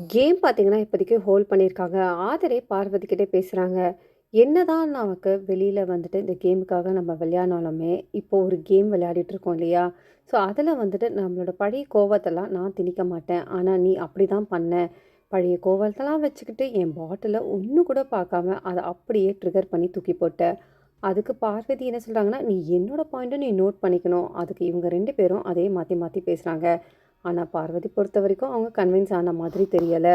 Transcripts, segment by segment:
Game பார்த்தீங்கன்னா, இப்போதைக்கு hold பண்ணியிருக்காங்க. ஆதரே பார்வதி கிட்ட பேசுறாங்க. என்னதான் நமக்கு வெளியில வந்துட்டு இந்த கேமுக்காக நம்ம விளையாடினாலுமே, இப்போ ஒரு கேம் விளையாடிட்டு இருக்கோம் இல்லையா? ஸோ, அதில வந்துட்டு நம்மளோட பழைய கோவத்தெல்லாம் நான் திணிக்க மாட்டேன். ஆனா, நீ அப்படிதான் பண்ண. பழைய கோவத்தெல்லாம் வச்சுக்கிட்டு என் பாட்டில ஒண்ணு கூட பார்க்காம, அத அப்படியே ட்ரிகர் பண்ணி தூக்கி போட்ட. அதுக்கு பார்வதி என்ன சொல்றாங்கன்னா, "நீ என்னோட பாயிண்ட்ட நீ நோட் பண்ணிக்கணும்." அதுக்கு இவங்க 2 பேரும் அதே மாத்தி மாத்தி பேசுறாங்க. ஆனா, பார்வதி பொறுத்தவரைக்கும் அவங்க கன்வின்ஸ் ஆன மாதிரி தெரியல.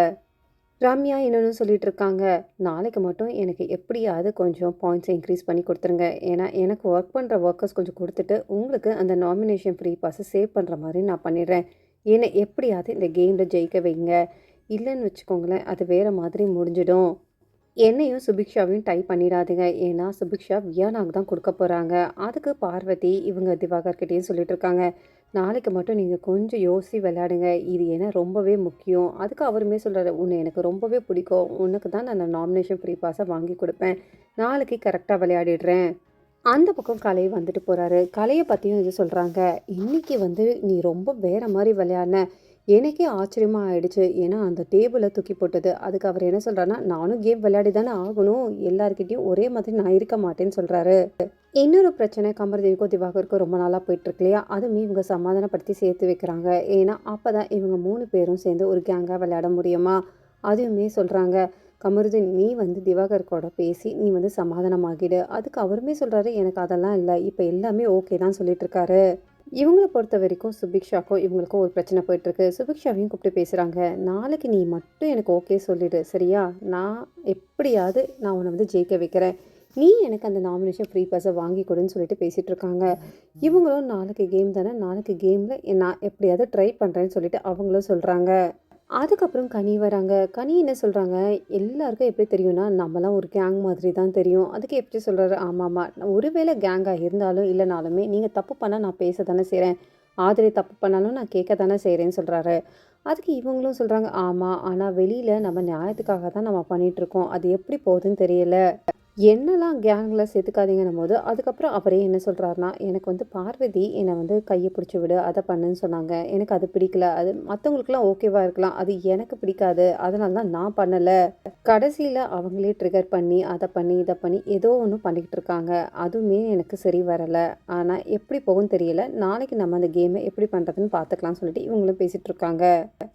ரம்யா இன்னொன்னு சொல்லிட்டு இருக்காங்க. நாளைக்கு மட்டும் எனக்கு எப்படியாவது கொஞ்சம் பாயிண்ட்ஸ இன்க்ரீஸ் பண்ணி குடுத்துருங்க. ஏன்னா, எனக்கு ஒர்க் பண்ற வொர்க்கர்ஸ் கொஞ்சம் குடுத்துட்டு, உங்களுக்கு அந்த நாமினேஷன் ஃப்ரீ பாஸ சேவ் பண்ற மாரி நான் பண்ணிடுறேன். என்ன எப்படியாவது இந்த கேம்ல ஜெயிக்க வைங்க. இல்லன்னு வச்சுக்கோங்களேன், அது வேற மாதிரி முடிஞ்சிடும். என்னையும் சுபிக்ஷாவையும் டை பண்ணிடாதீங்க. ஏன்னா, சுபிக்ஷா வியானாக்கு தான் குடுக்க போறாங்க. அதுக்கு பார்வதி இவங்க திவாகர் கிட்டயும் சொல்லிட்டு இருக்காங்க. நாளைக்கு மட்டும் நீங்க கொஞ்சம் யோசிச்சு விளையாடுங்க. இது ஏன்னா ரொம்பவே முக்கியம். அதுக்கு அவருமே சொல்றாரு, "உன்ன எனக்கு ரொம்பவே பிடிக்கும். உனக்கு தான் நான் நாமினேஷன் ஃப்ரீ பாஸ வாங்கி குடுப்பேன். நாளைக்கு கரெக்ட்டா விளையாடிடுறேன்." அந்த பக்கம் கலை வந்துட்டு போறாரு. கலைய பத்தியும் இது சொல்றாங்க. "இன்னைக்கு வந்து நீ ரொம்ப வேற மாரி விளையாடுன. எனக்கே ஆச்சரியமா ஆயிடுச்சு. ஏன்னா, அந்த டேபிள தூக்கி போட்டது." அதுக்கு அவர் என்ன சொல்றாருன்னா, "நானும் கேம் விளையாடி தானே ஆகணும். எல்லார்கிட்டயும் ஒரே மாதிரி நான் இருக்க மாட்டேன்னு" சொல்றாரு. இன்னொரு பிரச்சனை கமருதீனுக்கும் திவாகருக்கும் ரொம்ப நாளா போயிட்டு இருக்கு இல்லையா? அதுவுமே இவங்க சமாதானப்படுத்தி சேர்த்து வைக்கிறாங்க. ஏன்னா, அப்பதான் இவங்க 3 பேரும் சேர்ந்து ஒரு கேங்கா விளையாட முடியுமா? அதுவுமே சொல்றாங்க. கமருதீன் நீ வந்து திவாகர் கூட பேசி நீ வந்து சமாதானமாகிடு. அதுக்கு அவருமே சொல்றாரு, "எனக்கு அதெல்லாம் இல்ல. இப்ப எல்லாமே ஓகே தான்" சொல்லிட்டு இருக்காரு. இவங்கள பொறுத்தவரைக்கும் சுபிக்ஷாக்கும் இவங்களுக்கும் ஒரு பிரச்சனை போயிட்டுருக்கு. சுபிக்ஷாவையும் கூப்பிட்டு பேசுறாங்க. "நாளைக்கு நீ மட்டும் எனக்கு ஓகே சொல்லிடு. சரியா? நான் எப்படியாவது நான் உன்ன வந்து ஜெயிக்க வைக்கிறேன். நீ எனக்கு அந்த நாமினேஷன் ஃப்ரீ பாஸ வாங்கி குடுன்னு" சொல்லிட்டு பேசிட்டு இருக்காங்க. இவங்களும் நாளைக்கு கேம் தானே, நாளைக்கு கேம்ல நான் எப்படியாவது ட்ரை பண்றேன்னு சொல்லிட்டு அவங்களும் சொல்றாங்க. அதுக்கப்புறம் கனி வராங்க. கனி என்ன சொல்றாங்க, எல்லாருக்கும் எப்படி தெரியும்னா, நம்மலாம் ஒரு கேங் மாதிரி தான் தெரியும். அதுக்கு எப்படி சொல்றாரு, ஆமாமா. ஒருவேளை கேங்கா இருந்தாலும், இல்லனாலுமே நீங்க தப்பு பண்ணா நான் பேச தானே செய்றேன். ஆதிரை தப்பு பண்ணாலும் நான் கேட்க தானே செய்றேன்னு சொல்றாரு. அதுக்கு இவங்களும் சொல்றாங்க, ஆமா. ஆனா வெளியில நம்ம நியாயத்துக்காக தான் நம்ம பண்ணிட்டுருக்கோம். அது எப்படி போகுதுன்னு தெரியல. என்னலாம் கேங்ல சேர்த்துக்காதீங்கன்னும்போது, அதுக்கப்புறம் அவரே என்ன சொல்றாருன்னா, "எனக்கு வந்து பார்வதி என்ன வந்து கைய பிடிச்சு விடு, அத பண்ணுன்னு சொன்னாங்க. எனக்கு அது பிடிக்கல. அது மத்தவங்களுக்குலாம் ஓகேவா இருக்கலாம். அது எனக்கு பிடிக்காது. அதனால தான் நான் பண்ணல." கடைசியில அவங்களே ட்ரிகர் பண்ணி, அத பண்ணி, இத பண்ணி ஏதோ ஒண்ணு பண்ணிக்கிட்டு இருக்காங்க. அதுவுமே எனக்கு சரி வரல. ஆனா எப்படி போகும்னு தெரியல. நாளைக்கு நம்ம அந்த கேம எப்படி பண்றதுன்னு பார்த்துக்கலாம்னு சொல்லிட்டு இவங்களும் பேசிட்டு இருக்காங்க.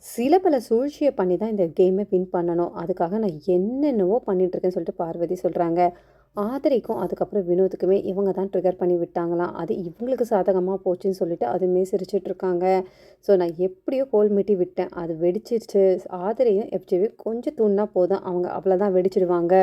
சில பல சூழ்ச்சிய பண்ணி தான் இந்த கேம வின் பண்ணணும். அதுக்காக நான் என்னென்னவோ பண்ணிட்டுருக்கேன்னு சொல்லிட்டு பார்வதி சொல்றாங்க. ஆதிரைக்கும் அதுக்கப்புறம் வினோத்துக்குமே இவங்க தான் ட்ரிகர் பண்ணி விட்டாங்களாம். அது இவங்களுக்கு சாதகமா போச்சுன்னு சொல்லிட்டு அதுவுமே சிரிச்சுட்டு இருக்காங்க. ஸோ நான் எப்படியோ கோல்மெட்டி விட்டேன். அது வெடிச்சிருச்சு. ஆதிரையும் எஃப்ஜேயும் கொஞ்சம் தூண்டுனா போதும். அவங்க அவ்வளோதான் வெடிச்சிடுவாங்க.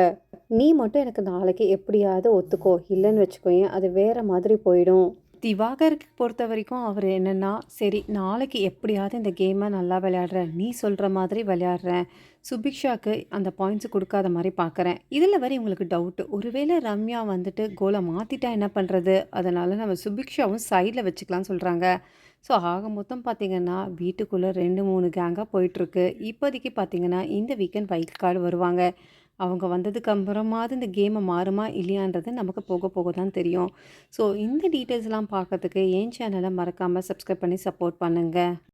நீ மட்டும் எனக்கு நாளைக்கு எப்படியாவது ஒத்துக்கோ. இல்லன்னு வச்சுக்கோயேன், அது வேற மாதிரி போயிடும். திவாகருக்கு பொறுத்தவரைக்கும் அவர் என்னன்னா, சரி நாளைக்கு எப்படியாவது இந்த கேம நல்லா விளையாடுறேன். நீ சொல்ற மாதிரி விளையாடுறேன். சுபிக்ஷாக்கு அந்த பாயிண்ட்ஸ் குடுக்காத மாரி பார்க்குறேன். இதில வேற இவங்களுக்கு டவுட்டு. ஒருவேளை ரம்யா வந்துட்டு கோல மாத்திட்டா என்ன பண்றது? அதனால நம்ம சுபிக்ஷாவும் சைட்ல வச்சுக்கலாம்னு சொல்றாங்க. ஸோ ஆக மொத்தம் பார்த்தீங்கன்னா, வீட்டுக்குள்ள 2, 3 கேங்கா போயிட்டுருக்கு. இப்போதைக்கு பார்த்தீங்கன்னா, இந்த வீக்கெண்ட் வைல்ட் கார்டு வருவாங்க. அவங்க வந்ததுக்கு அப்புறமாவது இந்த கேம மாறுமா இல்லையான்றது நமக்கு போக போக தான் தெரியும். ஸோ இந்த டீட்டெயில்ஸ்லாம் பார்க்கறதுக்கு என் சேனல மறக்காம சப்ஸ்கிரைப் பண்ணி சப்போர்ட் பண்ணுங்க.